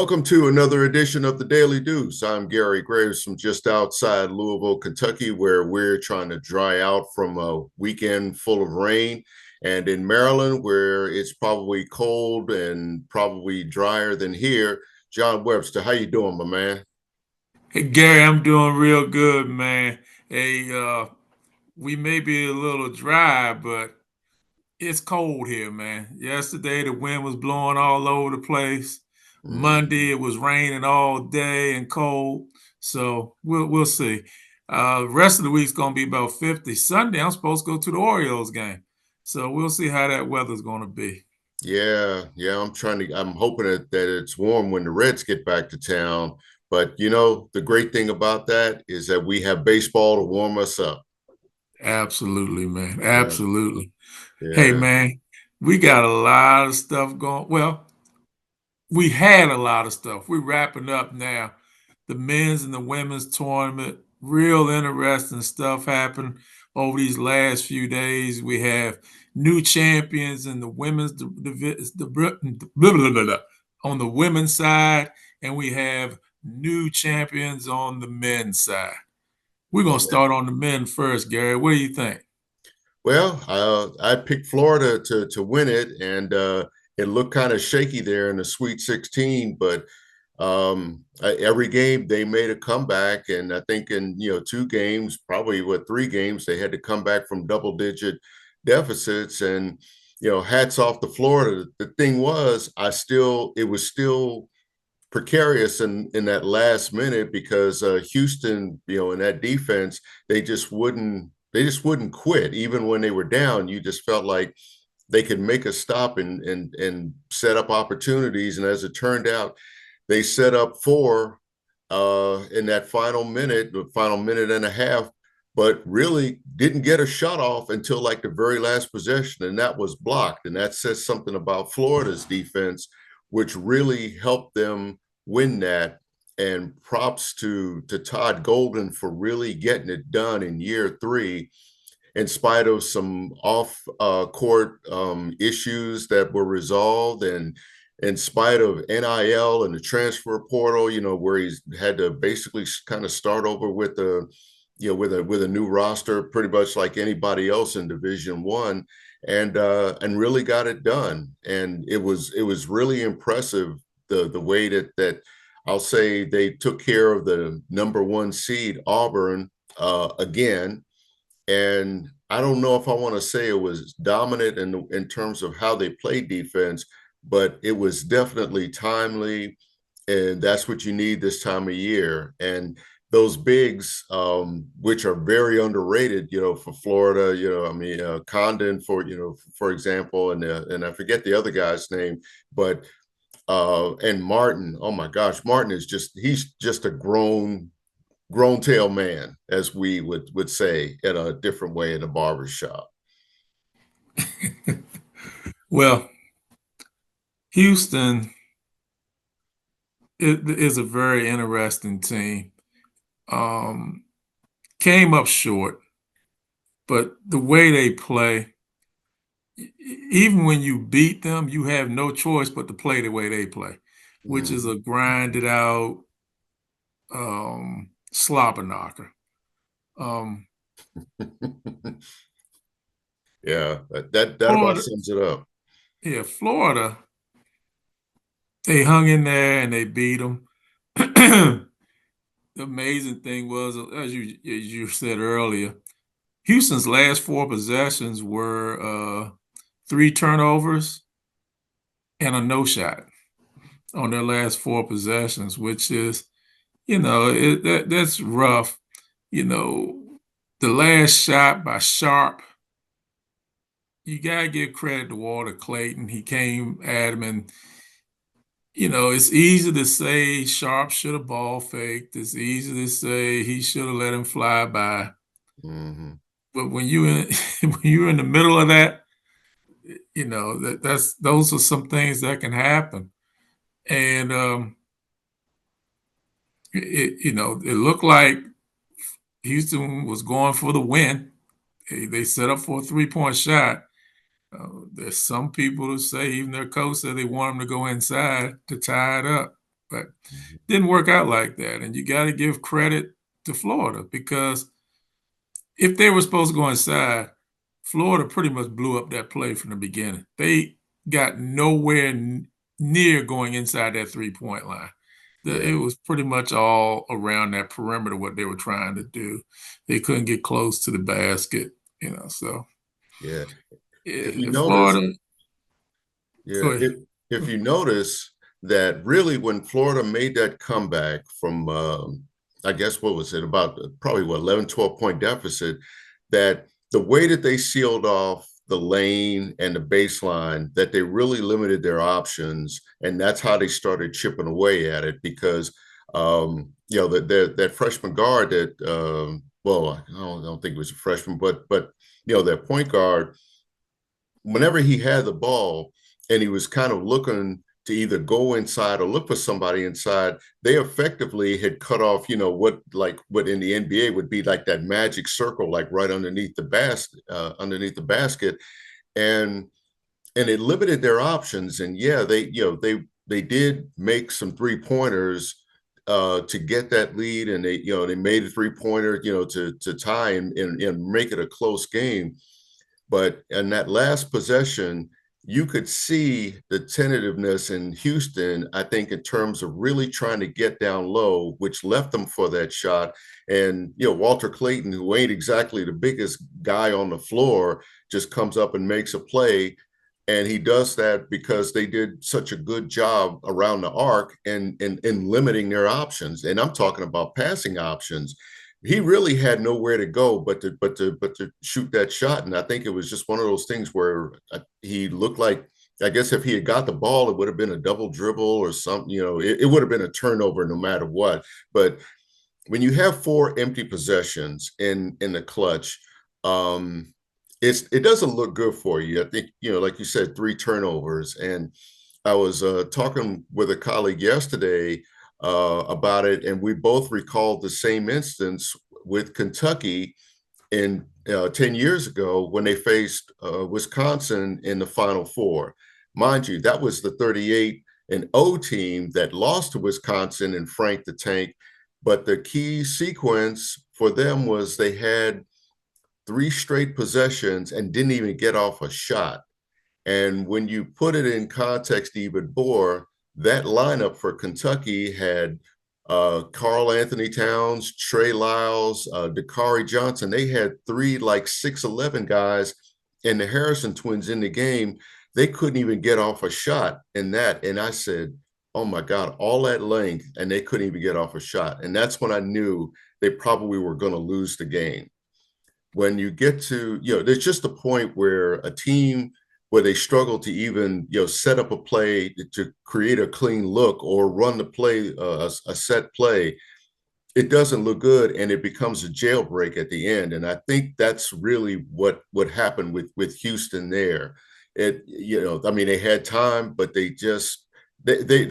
Welcome to another edition of the Daily Deuce. I'm Gary Graves from just outside Louisville, Kentucky, where we're trying to dry out from a weekend full of rain. And in Maryland, where it's probably cold and probably drier than here, John Webster, how you doing, my man? Hey Gary, I'm doing real good, man. Hey, we may be a little dry, but it's cold here, man. Yesterday the wind was blowing all over the place. Mm. Monday it was raining all day and cold. So we'll see. Rest of the week's gonna be about 50. Sunday I'm supposed to go to the Orioles game. So we'll see how that weather's gonna be. Yeah. I'm hoping that it's warm when the Reds get back to town. But the great thing about that is that we have baseball to warm us up. Absolutely, man. Yeah, Absolutely. Hey yeah. man, we got a lot of stuff going. Well, we had a lot of stuff. We're wrapping up now. The men's and the women's tournament, real interesting stuff happened over these last few days. We have new champions in the women's on the women's side, and we have new champions on the men's side. We're gonna start on the men first, Gary. What do you think? Well, I picked Florida to win it, and it looked kind of shaky there in the Sweet 16. But every game they made a comeback, and I think in two games, probably three games, they had to come back from double-digit deficits. And hats off to Florida. The thing was, it was still precarious in that last minute because Houston, in that defense, they just wouldn't quit even when they were down. You just felt like they could make a stop and set up opportunities. And as it turned out, they set up four in that the final minute and a half, but really didn't get a shot off until like the very last possession, and that was blocked. And that says something about Florida's defense, which really helped them win that. And props to Todd Golden for really getting it done in year three, in spite of some off court issues that were resolved, and in spite of NIL and the transfer portal, where he's had to basically kind of start over with a new roster, pretty much like anybody else in Division One, and really got it done. And it was really impressive the way that I'll say they took care of the number one seed Auburn again. And I don't know if I want to say it was dominant in terms of how they played defense, but it was definitely timely, and that's what you need this time of year. And those bigs, which are very underrated, for Florida, I mean, Condon for example, and I forget the other guy's name, but and Martin. Oh my gosh, Martin he's just a grown tail man, as we would say in a different way in the barber shop. Well, Houston is a very interesting team. Um, Came up short, but the way they play, even when you beat them, you have no choice but to play the way they play, which is Mm. a grinded out slobber knocker. Um, Yeah, that about Florida, sums it up. yeah, Florida, they hung in there and they beat them. The amazing thing was, as you said earlier, Houston's last four possessions were three turnovers and a no shot on their last four possessions, which is, that's rough. You know, the last shot by Sharp, you gotta give credit to Walter Clayton. He came at him, and it's easy to say Sharp should have ball faked. It's easy to say he should have let him fly by. Hmm. But when you in when you're in the middle of that, that's those are some things that can happen. And it looked like Houston was going for the win. They set up for a 3-point shot. There's some people who say, even their coach said they want them to go inside to tie it up. but Mhm. didn't work out like that. And you got to give credit to Florida because if they were supposed to go inside, Florida pretty much blew up that play from the beginning. They got nowhere near going inside that 3-point line. It Yeah, was pretty much all around that perimeter what they were trying to do. They couldn't get close to the basket, so yeah. If you notice, Florida. yeah, Go ahead. if you notice that really when Florida made that comeback from, I guess what was it about probably what 11, 12 point deficit, that the way that they sealed off the lane and the baseline, that they really limited their options, and that's how they started chipping away at it because that freshman guard that well, I don't think it was a freshman, but that point guard whenever he had the ball and he was kind of looking to either go inside or look for somebody inside, they effectively had cut off, what in the NBA would be like that magic circle, like right underneath the basket, and it limited their options. And yeah, they did make some 3 pointers to get that lead, and they made a 3 pointer, to tie and make it a close game. But in that last possession, you could see the tentativeness in Houston, I think, in terms of really trying to get down low, which left them for that shot. And, Walter Clayton, who ain't exactly the biggest guy on the floor, just comes up and makes a play. And he does that because they did such a good job around the arc and in limiting their options. And I'm talking about passing options. He really had nowhere to go but to shoot that shot. And I think it was just one of those things where he looked like, I guess if he had got the ball, it would have been a double dribble or something. It would have been a turnover no matter what. But when you have 4 empty possessions in the clutch, um, it doesn't look good for you. I think, like you said, 3 turnovers. And I was talking with a colleague yesterday about it, and we both recalled the same instance with Kentucky in 10 years ago when they faced Wisconsin in the Final Four. Mind you, that was the 38-0 team that lost to Wisconsin and Frank the Tank. But the key sequence for them was they had 3 straight possessions and didn't even get off a shot. And when you put it in context even more, that lineup for Kentucky had Carl Anthony Towns, Trey Lyles, Dakari Johnson. They had 3 like 6'11" guys, and the Harrison twins in the game. They couldn't even get off a shot in that. And I said, oh my God, all that length, and they couldn't even get off a shot. And that's when I knew they probably were going to lose the game. When you get to, there's just a point where a team where they struggle to even, set up a play to create a clean look or run the play, a set play, it doesn't look good and it becomes a jailbreak at the end. And I think that's really what happened with Houston there. I mean, they had time, but they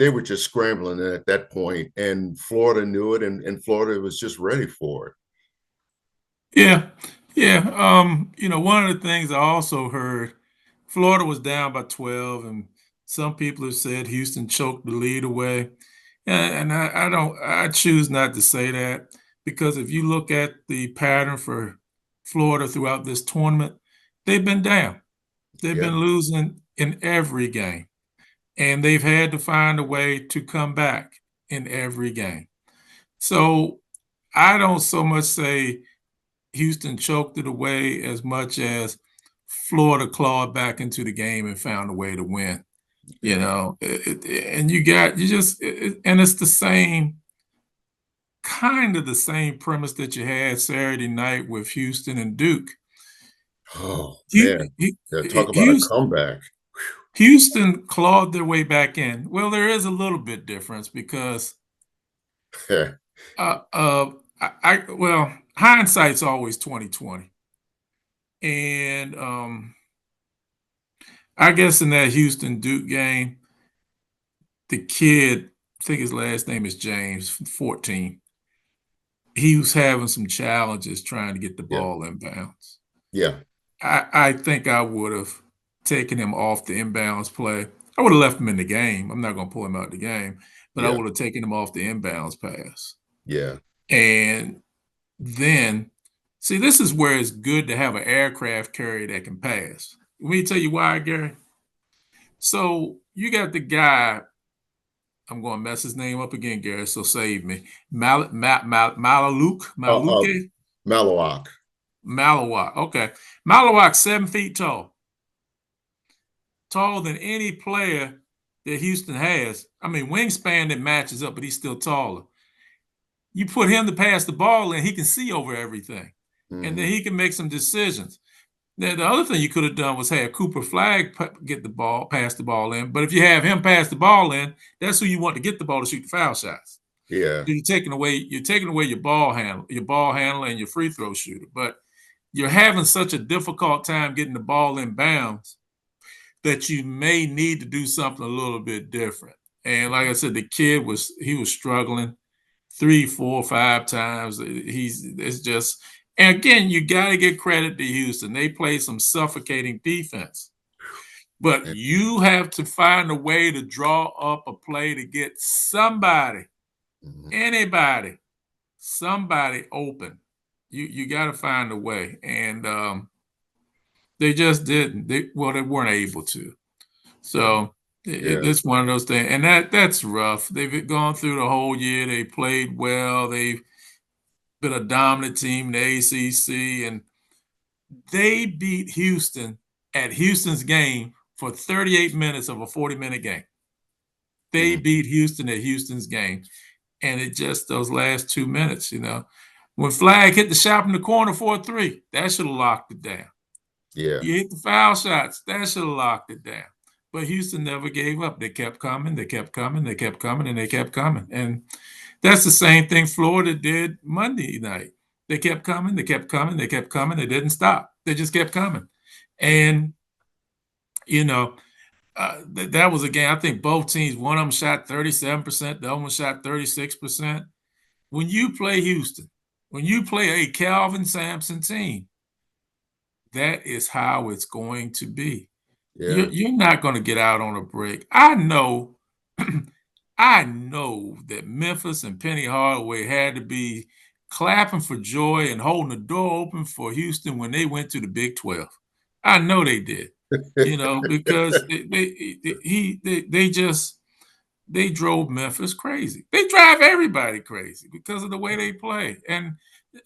were just scrambling at that point, and Florida knew it, and Florida was just ready for it. Yeah, yeah. One of the things I also heard, Florida was down by 12, and some people have said Houston choked the lead away. And I don't, I choose not to say that because if you look at the pattern for Florida throughout this tournament, they've been down. They've Yeah. been losing in every game, and they've had to find a way to come back in every game. So I don't so much say Houston choked it away as much as Florida clawed back into the game and found a way to win. Yeah. And and it's the same kind of the same premise that you had Saturday night with Houston and Duke. Oh Hu- man. Hu- Yeah, talk about a Houston, comeback. Houston clawed their way back in. Well, there is a little bit difference because Yeah. uh, uh, well, hindsight's always 2020, and I guess in that Houston Duke game, the kid, I think his last name is James, 14. He was having some challenges trying to get the Yeah. ball inbounds. Yeah. I think I would have taken him off the inbounds play. I would have left him in the game. I'm not going to pull him out of the game, but I Yeah. would have taken him off the inbounds pass. Yeah. And then, see, this is where it's good to have an aircraft carrier that can pass. Let me tell you why, Gary. So you got the guy, I'm going to mess his name up again, Gary, so save me. Uh, uh, Maluke? Malawak. Malawak. Okay. Malawak, 7 feet tall, taller than any player that Houston has. I mean, wingspan that matches up, but he's still taller. You put him to pass the ball in, he can see over everything. And then Hmm. he can make some decisions. Now, the other thing you could have done was have Cooper Flag get the ball, pass the ball in. But if you have him pass the ball in, that's who you want to get the ball to shoot the foul shots. Yeah. You're taking away your ball handler and your free throw shooter. But you're having such a difficult time getting the ball in bounds that you may need to do something a little bit different. And like I said, the kid was struggling 3, 4, 5 times. It's just, and again, you got to give credit to Houston. They play some suffocating defense, but you have to find a way to draw up a play to get somebody, Mhm. anybody, somebody open. You got to find a way, and they just didn't. They weren't able to. Yeah. So Yeah. it's one of those things, and that's rough. They've gone through the whole year. They played well. They've been a dominant team in the ACC, and they beat Houston at Houston's game for 38 minutes of a 40-minute game. They Mhm. beat Houston at Houston's game, and it just those last 2 minutes, when Flag hit the shot in the corner for a three, that should have locked it down. Yeah. You hit the foul shots, that should have locked it down. But Houston never gave up. They kept coming, they kept coming, they kept coming, and they kept coming. And that's the same thing Florida did Monday night. They kept coming, they kept coming, they kept coming. They didn't stop. They just kept coming. And, you know, that was a game. I think both teams, one of them shot 37%, the other one shot 36%. When you play Houston, when you play a Calvin Sampson team, that is how it's going to be. Yeah. You're not going to get out on a break. I know, I know that Memphis and Penny Hardaway had to be clapping for joy and holding the door open for Houston when they went to the Big 12. I know they did, because they just they drove Memphis crazy. They drive everybody crazy because of the way they play. And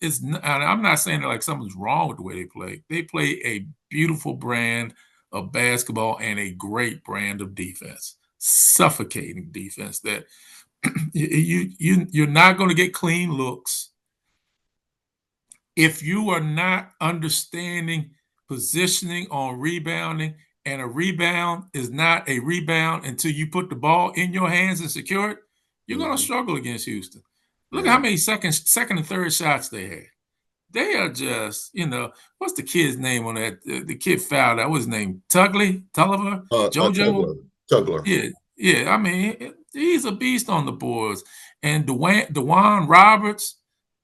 and I'm not saying that like something's wrong with the way they play. They play a beautiful brand of basketball and a great brand of defense, suffocating defense that you're not going to get clean looks if you are not understanding positioning on rebounding, and a rebound is not a rebound until you put the ball in your hands and secure it, you're going to Hmm. struggle against Houston. Look at how Yeah. many second and third shots they had. They are just, what's the kid's name on that? The kid fouled out. What's his name? Tulliver, JoJo. Tugler. Tugler. Yeah, yeah. I mean, he's a beast on the boards. And Dewan Roberts,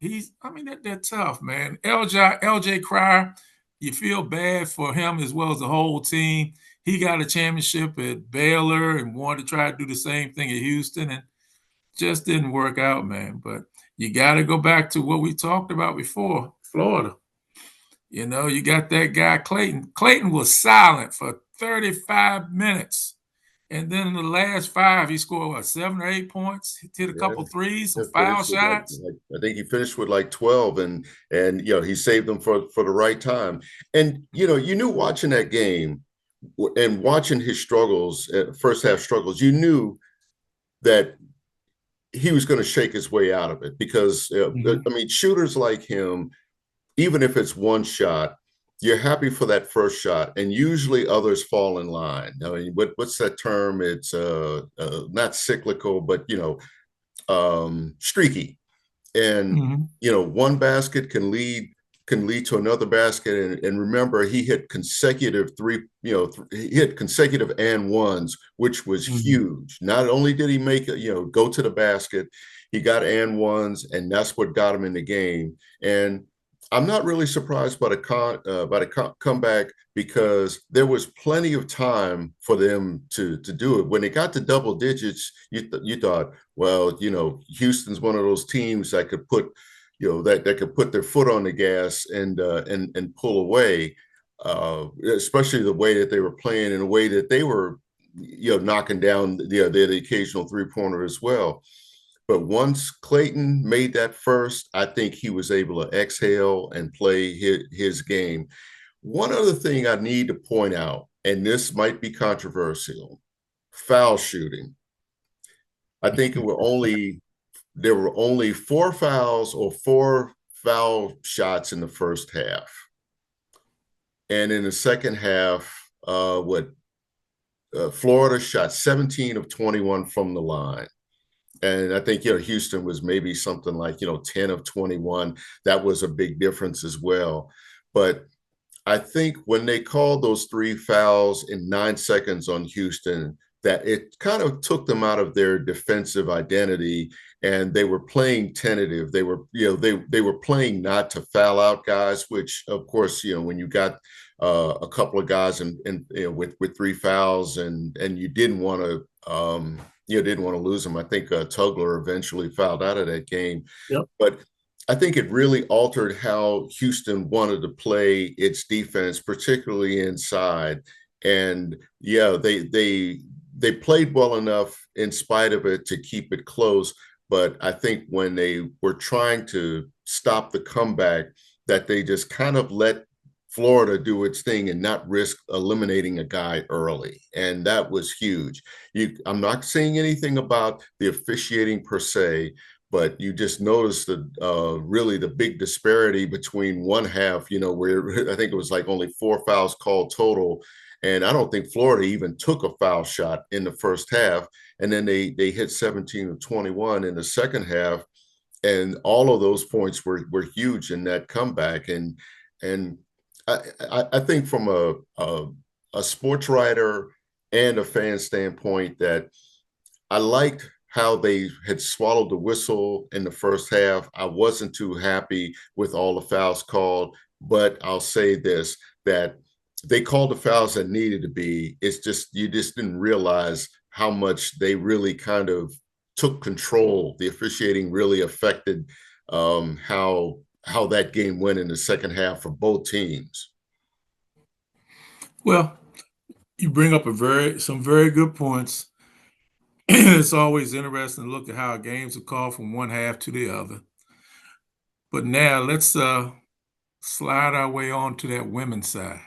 I mean, they're tough, man. LJ Cryer, you feel bad for him as well as the whole team. He got a championship at Baylor and wanted to try to do the same thing at Houston, and just didn't work out, man. But you got to go back to what we talked about before, Florida. You got that guy Clayton. Clayton was silent for 35 minutes. And then in the last five, he scored, what, 7 or 8 points? He hit a Yeah. couple threes, some It foul finished with shots. I think he finished with like 12, and he saved them for the right time. And you knew watching that game and watching his struggles, first half struggles, you knew that he was going to shake his way out of it because Mhm. I mean, shooters like him, even if it's one shot, you're happy for that first shot, and usually others fall in line. I mean, what's that term? It's not cyclical, but streaky. And Mhm. one basket can lead to another basket. And remember, he hit consecutive he hit consecutive and ones, which was Mhm. huge. Not only did he make it, go to the basket, he got and ones, and that's what got him in the game. And I'm not really surprised by comeback because there was plenty of time for them to do it. When they got to double digits, you thought, well, Houston's one of those teams that could put, that could put their foot on the gas and pull away, especially the way that they were playing in a way that they were, knocking down the occasional 3-pointer as well. But once Clayton made that first, I think he was able to exhale and play his game. One other thing I need to point out, and this might be controversial, foul shooting. I think there were only 4 fouls or 4 foul shots in the first half. And in the second half, Florida shot 17 of 21 from the line. And I think, Houston was maybe something like, 10 of 21. That was a big difference as well. But I think when they called those 3 fouls in 9 seconds on Houston, that it kind of took them out of their defensive identity, and they were playing tentative. They were, they were playing not to foul out guys, which of course, when you got a couple of guys and with 3 fouls and you didn't want to didn't want to lose them. I think Tugler eventually fouled out of that game, Yep. but I think it really altered how Houston wanted to play its defense, particularly inside. And yeah, they played well enough in spite of it to keep it close. But I think when they were trying to stop the comeback, that they just kind of let Florida do its thing and not risk eliminating a guy early. And that was huge. I'm not saying anything about the officiating per se, but you just notice the really the big disparity between one half, where I think it was like only 4 fouls called total. And I don't think Florida even took a foul shot in the first half. And then they hit 17 of 21 in the second half. And all of those points were huge in that comeback. And I think from a sports writer and a fan standpoint that I liked how they had swallowed the whistle in the first half. I wasn't too happy with all the fouls called, but I'll say this, that they called the fouls that needed to be. It's just, you just didn't realize how much they really kind of took control. The officiating really affected how that game went in the second half for both teams. Well, you bring up some very good points. It's always interesting to look at how games are called from one half to the other. But now let's slide our way on to that women's side.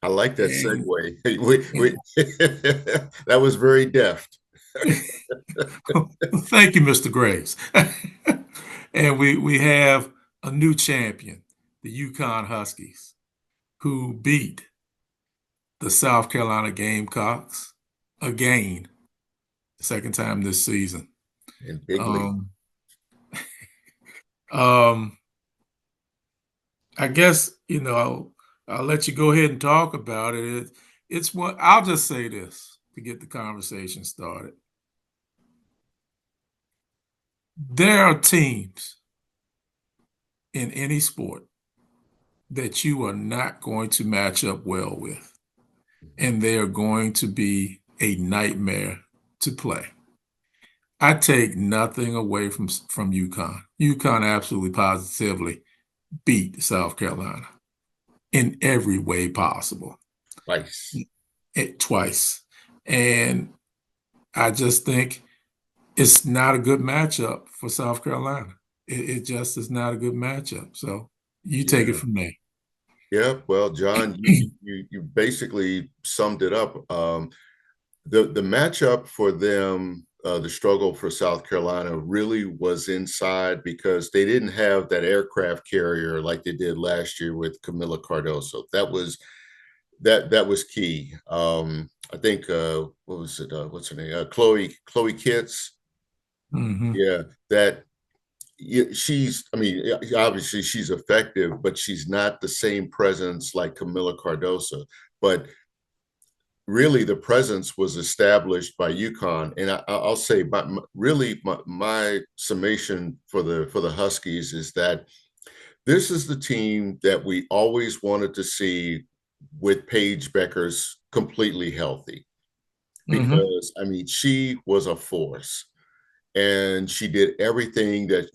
I like that And segue. That was very deft. thank you, Mr. Graves. And we have a new champion, the Yukon Huskies, who beat the South Carolina Gamecocks again, second time this season. In big league. Um, um, I guess, I'll let you go ahead and talk about it. It's what I'll just say this to get the conversation started. There are teams in any sport that you are not going to match up well with, and they are going to be a nightmare to play. I take nothing away from UConn. UConn absolutely positively beat South Carolina in every way possible. Twice. Twice. And I just think it's not a good matchup for South Carolina. It just is not a good matchup. So you take it Yeah. from there. Yeah. Well, John, you basically summed it up. The matchup for them, the struggle for South Carolina really was inside because they didn't have that aircraft carrier like they did last year with Camila Cardoso. That was key. I think what was it? What's her name? Chloe Kitts. Mhm. Yeah, that she's. I mean, obviously she's effective, but she's not the same presence like Camila Cardoso. But really the presence was established by UConn, and I'll say, really, my summation for the Huskies is that this is the team that we always wanted to see with Paige Beckers completely healthy Mm-hmm. because I mean she was a force and she did everything that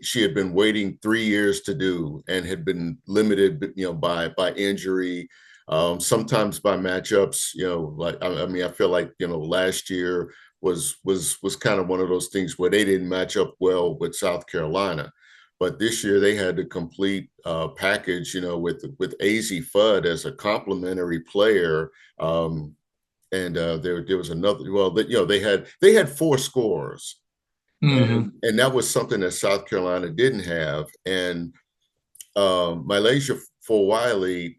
she had been waiting 3 years to do and had been limited, by injury, sometimes by matchups. Like I mean, I feel like last year was kind of one of those things where they didn't match up well with South Carolina, but this year they had the complete package. With Az Fudd as a complementary player. And there was another. Well, they had four scorers, Mm-hmm. and that was something that South Carolina didn't have. And Malaysia for Wiley,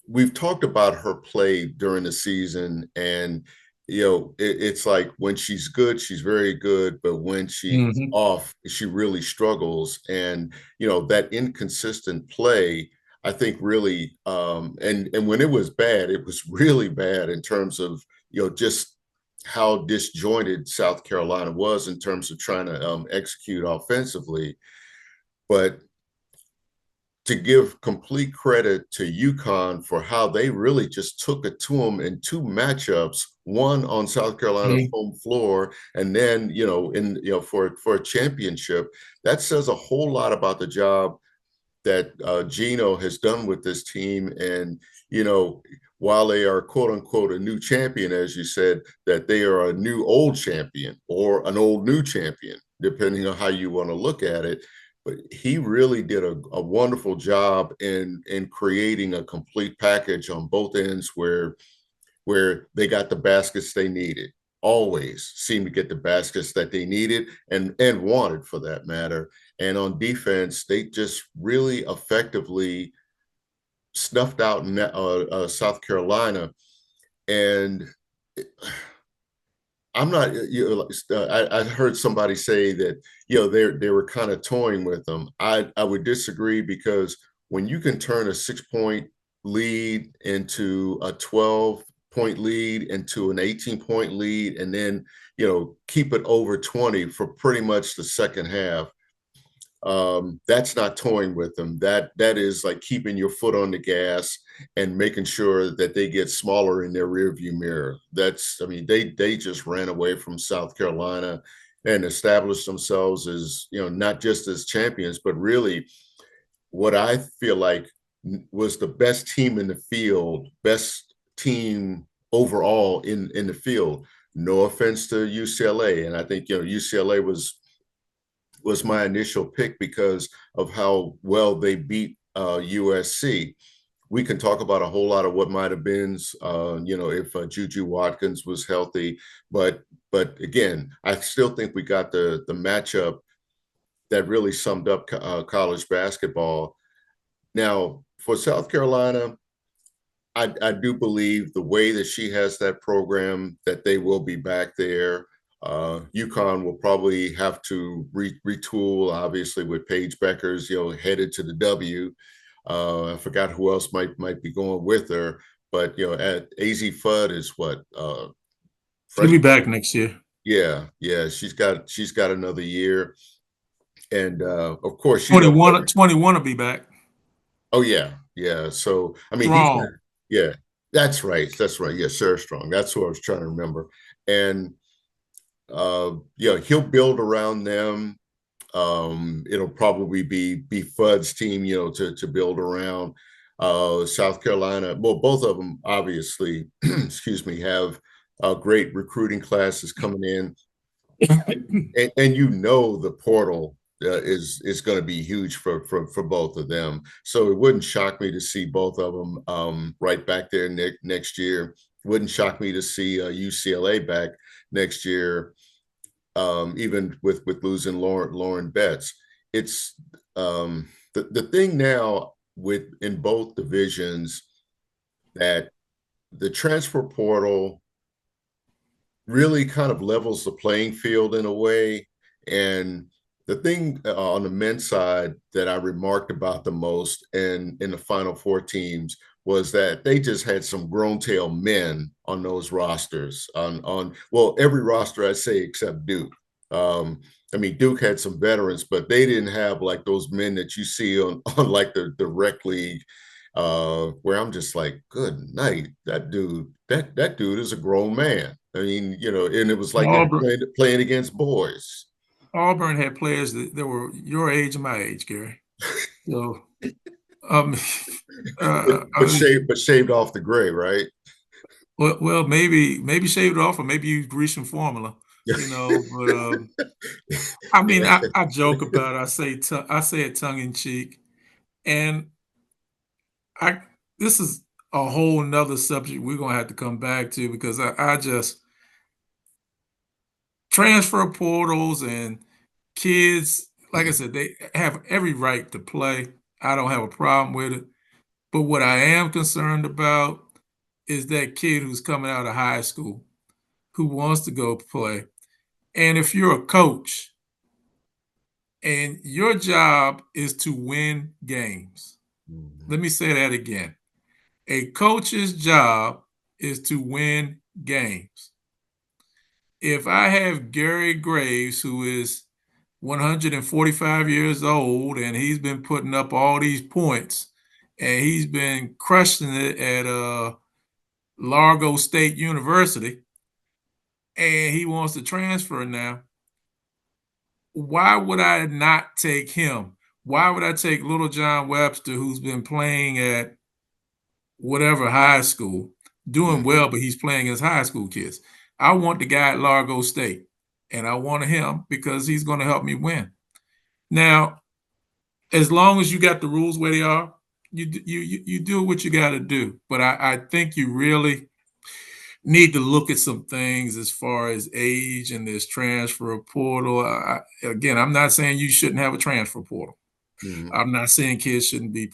we've talked about her play during the season, and it's like when she's good, she's very good, but when she's Mm-hmm. off, she really struggles. And that inconsistent play, I think, really, and when it was bad, it was really bad in terms of just how disjointed South Carolina was in terms of trying to execute offensively. But to give complete credit to UConn for how they really just took it to them in two matchups, one on South Carolina's Mm-hmm. home floor, and then for a championship. That says a whole lot about the job that Gino has done with this team. And you know, while they are quote unquote a new champion, as you said, that they are a new old champion or an old new champion, depending on how you want to look at it. But he really did a wonderful job in creating a complete package on both ends where they got the baskets they needed. Always seemed to get the baskets that they needed and wanted, for that matter. And on defense, they just really effectively snuffed out South Carolina. And I'm not. I heard somebody say that they were kind of toying with them. I would disagree, because when you can turn a 6 point lead into a 12 point lead into an 18 point lead, and then keep it over 20 for pretty much the second half, that's not toying with them. That is like keeping your foot on the gas and making sure that they get smaller in their rearview mirror. I mean, they just ran away from South Carolina and established themselves as not just as champions, but really what I feel like was the best team in the field, best team overall in the field. No offense to UCLA, and I think UCLA was my initial pick because of how well they beat USC. We can talk about a whole lot of what might have been, if Juju Watkins was healthy, but again, I still think we got the matchup that really summed up college basketball. Now, for South Carolina, I do believe the way that she has that program, that they will be back there. UConn will probably have to retool, obviously, with Paige Beckers, headed to the W. I forgot who else might be going with her, but at Az Fudd is what She'll be freshman. back next year. Yeah, she's got another year, and of course, 21 will be back. oh yeah. So I mean, Strong. yeah, that's right. Yeah, Sarah Strong. That's what I was trying to remember. And he'll build around them. It'll probably be Fudd's team, to build around. South Carolina, well, both of them obviously, excuse me, have great recruiting classes coming in, and the portal is going to be huge for both of them. So it wouldn't shock me to see both of them right back there next year. Wouldn't shock me to see UCLA back next year, even with losing Lauren Betts. It's the thing now in both divisions, that the transfer portal really kind of levels the playing field in a way. And the thing on the men's side that I remarked about the most in the Final Four teams was that they just had some grown tail men on those rosters. On well, every roster, I say, except Duke. Um, I mean, Duke had some veterans, but they didn't have like those men that you see on like the rec league, where I'm just like, good night, that dude is a grown man. I mean, and it was like they were Auburn, playing against boys. Auburn had players that were your age and my age, Gary. So, um, but but I mean, shaved off the gray, right? well, maybe shaved off, or maybe you grease some formula, you know. But I mean, Yeah. I joke about it. I say it tongue in cheek, and I this is a whole nother subject we're gonna have to come back to because I just transfer portals and kids, like I said, they have every right to play. I don't have a problem with it. But what I am concerned about is that kid who's coming out of high school who wants to go play. And if you're a coach and your job is to win games, Mhm. let me say that again. A coach's job is to win games. If I have Gary Graves, who is 145 years old, and he's been putting up all these points, and he's been crushing it at Largo State University, and he wants to transfer now, why would I not take him? Why would I take Little John Webster, who's been playing at whatever high school, doing Mhm. well, but he's playing as high school kids? I want the guy at Largo State, and I want him because he's going to help me win. Now, as long as you got the rules where they are, you do what you got to do. But I think you really need to look at some things as far as age and this transfer portal. Again, I'm not saying you shouldn't have a transfer portal. Mhm. I'm not saying kids shouldn't be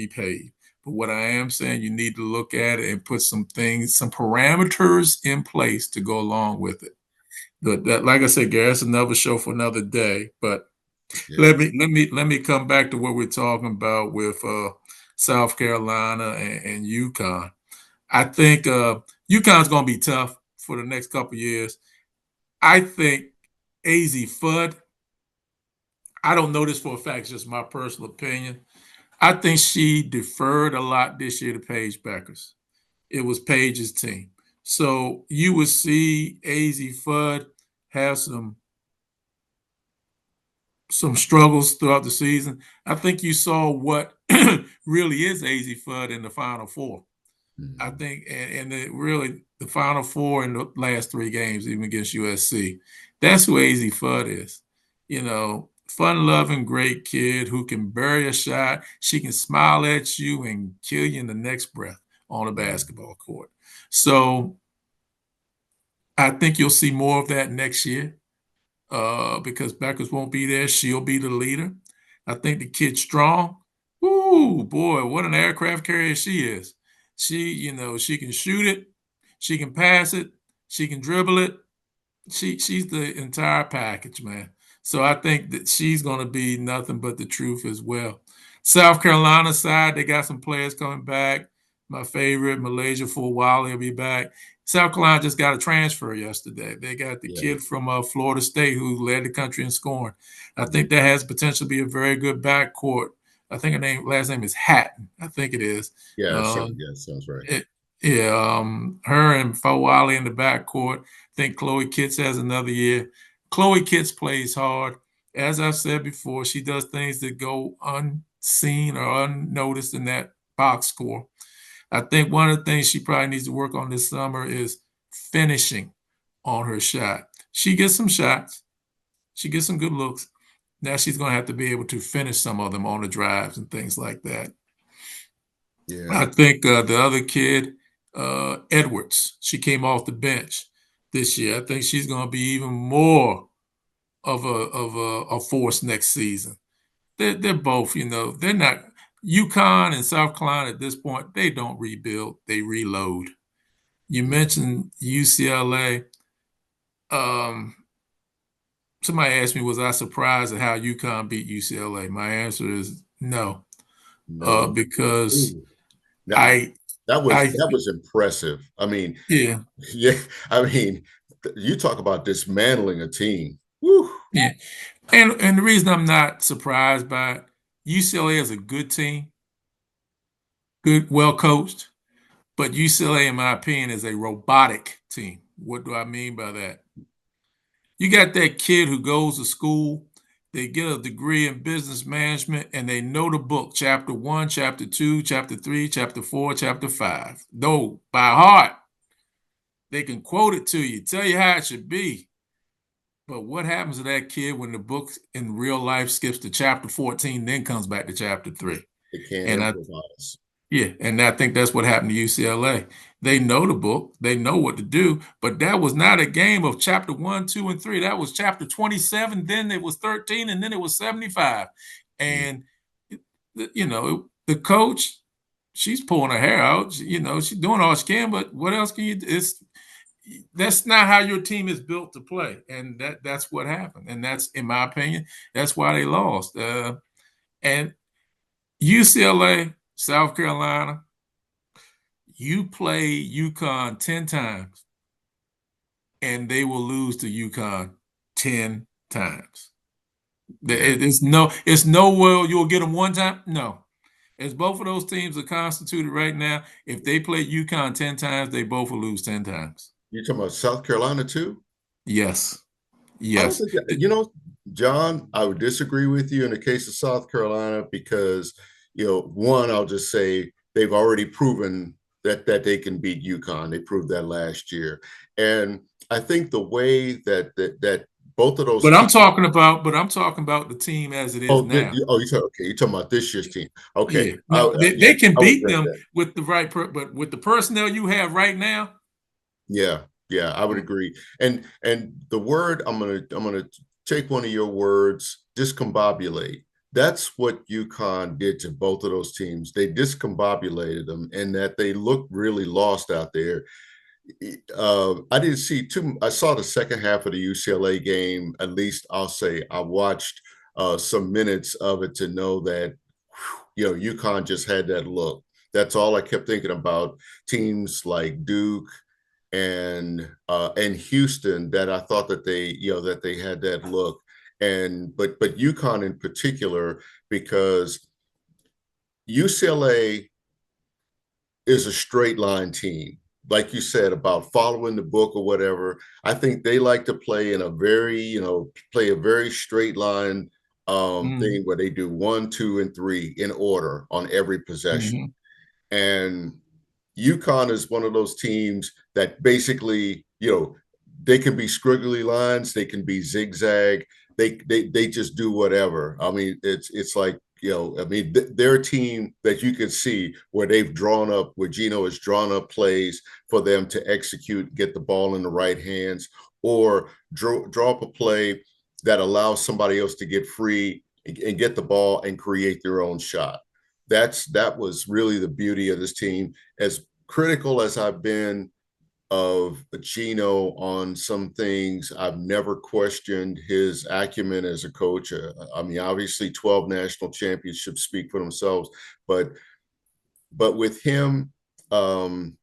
paid. But what I am saying, you need to look at it and put some things, some parameters in place to go along with it. But that, like I said, Gary, that's another show for another day. But Yes. let me come back to what we're talking about with South Carolina and UConn. I think UConn's going to be tough for the next couple of years. I think AZ Fudd. I don't know this for a fact; it's just my personal opinion. I think she deferred a lot this year to Paige Beckers. It was Paige's team, so you would see AZ Fudd have some struggles throughout the season. I think you saw what really is AZ Fudd in the Final Four. I Mhm. think, and really the Final Four in the last three games, even against USC, that's who AZ Fudd is. Fun-loving, great kid who can bury a shot. She can smile at you and kill you in the next breath on a Mhm. basketball court. So I think you'll see more of that next year because Beckers won't be there. She'll be the leader. I think the kid's strong. Ooh, boy, what an aircraft carrier she is. She can shoot it, she can pass it, she can dribble it, she's the entire package, man. So I think that she's going to be nothing but the truth as well. South Carolina side, they got some players coming back. My favorite, Malaysia for a while, he'll be back. South Carolina just got a transfer yesterday. They got the Yeah. kid from Florida State who led the country in scoring. I Mhm. think that has potential to be a very good backcourt. I think last name is Hatton. I think it is. Yeah. Um, Yeah. Sounds right. it, yeah, her and Fawali in the backcourt. I think Chloe Kitts has another year. Chloe Kitts plays hard. As I've said before, she does things that go unseen or unnoticed in that box score. I think one of the things she probably needs to work on this summer is finishing on her shot. She gets some shots, she gets some good looks. Now she's going to have to be able to finish some of them on the drives and things like that. Yeah. I think the other kid, Edwards, she came off the bench this year. I think she's going to be even more of a force next season. They're both, they're not UConn and South Carolina at this point. They don't rebuild; they reload. You Mhm. mentioned UCLA. Um, Somebody asked me, was I surprised at how UConn beat UCLA? My answer is no, No. because Ooh. That, I, I, that was impressive. I mean, yeah, yeah. I mean, you talk about dismantling a team. Whew. Yeah. And the reason I'm not surprised by it, UCLA is a good team, good, well coached, but UCLA, in my opinion, is a robotic team. What do I mean by that? You got that kid who goes to school, they get a degree in business management, and they know the book, chapter one, chapter two, chapter three, chapter four, chapter five. No, by heart. They can quote it to you, tell you how it should be. But what happens to that kid when the book in real life skips to chapter 14, then comes back to chapter three? They can't And I improvise. Yeah, and I think that's what happened to UCLA. They know the book, they know what to do, but that was not a game of chapter one, two, and three. That was chapter 27, then it was 13, and then it was 75. Mm. And the coach, she's pulling her hair out. She's doing all she can, but what else can you do? That's not how your team is built to play, and that's what happened. And that's, in my opinion, that's why they lost. And UCLA, South Carolina, you play UConn 10 times and they will lose to UConn 10 times. Yeah. It's no way you'll get them one time. No. As both of those teams are constituted right now, if they play UConn 10 times, they both will lose 10 times. You're talking about South Carolina too? Yes. I don't Yes. think that, John, I would disagree with you in the case of South Carolina because, one, I'll just say they've already proven that they can beat UConn. They proved that last year. And I think the way that both of those But I'm teams. talking about the team as it is Oh, now. you're talking about this year's team. Okay. Yeah. No, Yeah, they can I would beat agree with them that. with the right but with the personnel you have right now. Yeah, yeah, I would agree. And the word I'm gonna take one of your words, discombobulate. That's what UConn did to both of those teams. They discombobulated them, and that they looked really lost out there. I didn't see too. I saw the second half of the UCLA game. At least I'll say I watched some minutes of it to know that UConn just had that look. That's all I kept thinking about. Teams like Duke and Houston, that I thought that they had that look. And but UConn in particular, because UCLA is a straight line team. Like you said about following the book or whatever, I think they like to play in a play a very straight line Mm-hmm. thing where they do one, two, and three in order on every possession. Mm-hmm. And UConn is one of those teams that basically, they can be squiggly lines, they can be zigzag, they just do whatever. I mean, it's like, I mean, they're a team that you can see where Gino has drawn up plays for them to execute, get the ball in the right hands, or draw up a play that allows somebody else to get free and get the ball and create their own shot. That was really the beauty of this team. As critical as I've been of Gino on some things, I've never questioned his acumen as a coach. I mean, obviously, 12 national championships speak for themselves, but with him, um,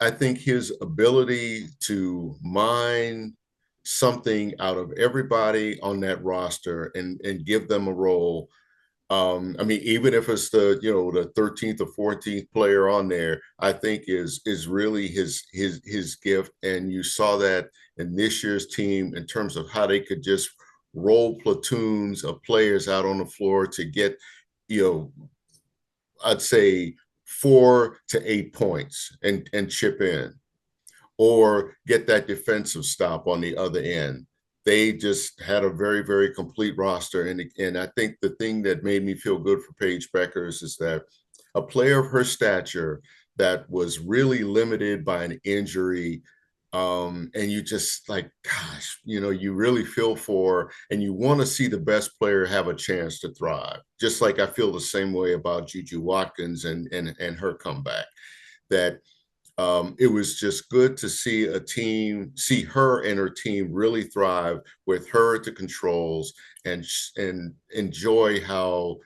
I think his ability to mine something out of everybody on that roster and give them a role. I mean, even if it's the 13th or 14th player on there, I think is really his gift. And you saw that in this year's team in terms of how they could just roll platoons of players out on the floor to get, you know, I'd say 4 to 8 points and chip in or get that defensive stop on the other end. They just had a very, very complete roster. And I think the thing that made me feel good for Paige Beckers is that a player of her stature that was really limited by an injury, and you just like, gosh, you really feel for, and you want to see the best player have a chance to thrive. Just like I feel the same way about Juju Watkins and her comeback. That it was just good to see her and her team really thrive with her at the controls and enjoy how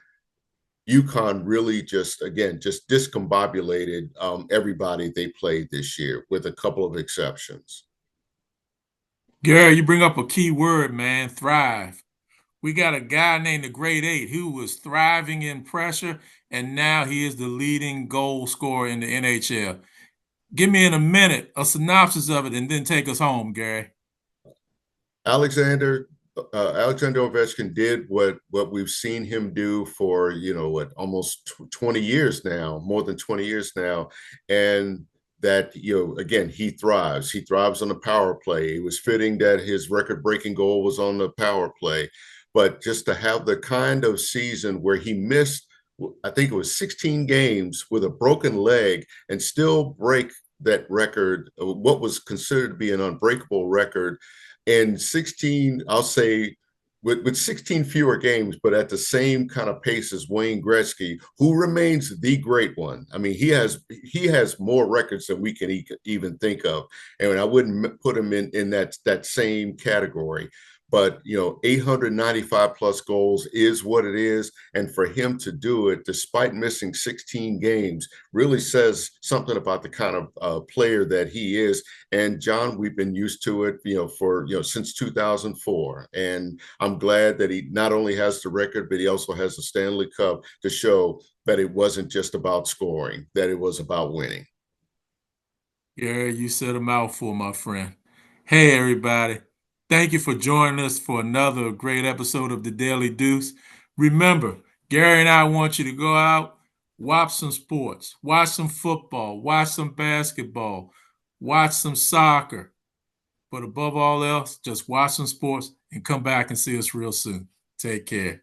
UConn really just discombobulated everybody they played this year, with a couple of exceptions. Gary, you bring up a key word, man, thrive. We got a guy named the Great Eight who was thriving in pressure, and now he is the leading goal scorer in the NHL. Give me in a minute a synopsis of it and then take us home, Gary. Alexander Alexander Ovechkin did what we've seen him do for what almost 20 years now, more than 20 years now, and that again he thrives. He thrives on the power play. It was fitting that his record-breaking goal was on the power play, but just to have the kind of season where he missed, I think it was 16 games with a broken leg, and still break that record, what was considered to be an unbreakable record and 16, I'll say, with 16 fewer games, but at the same kind of pace as Wayne Gretzky, who remains the great one. I mean, he has more records than we can even think of, and I wouldn't put him in that same category. But 895 plus goals is what it is, and for him to do it despite missing 16 games really says something about the kind of player that he is. And John, we've been used to it, for since 2004, and I'm glad that he not only has the record, but he also has the Stanley Cup to show that it wasn't just about scoring, that it was about winning. Gary, you said a mouthful, my friend. Hey, everybody. Thank you for joining us for another great episode of the Daily Deuce. Remember, Gary and I want you to go out, watch some sports, watch some football, watch some basketball, watch some soccer. But above all else, just watch some sports and come back and see us real soon. Take care.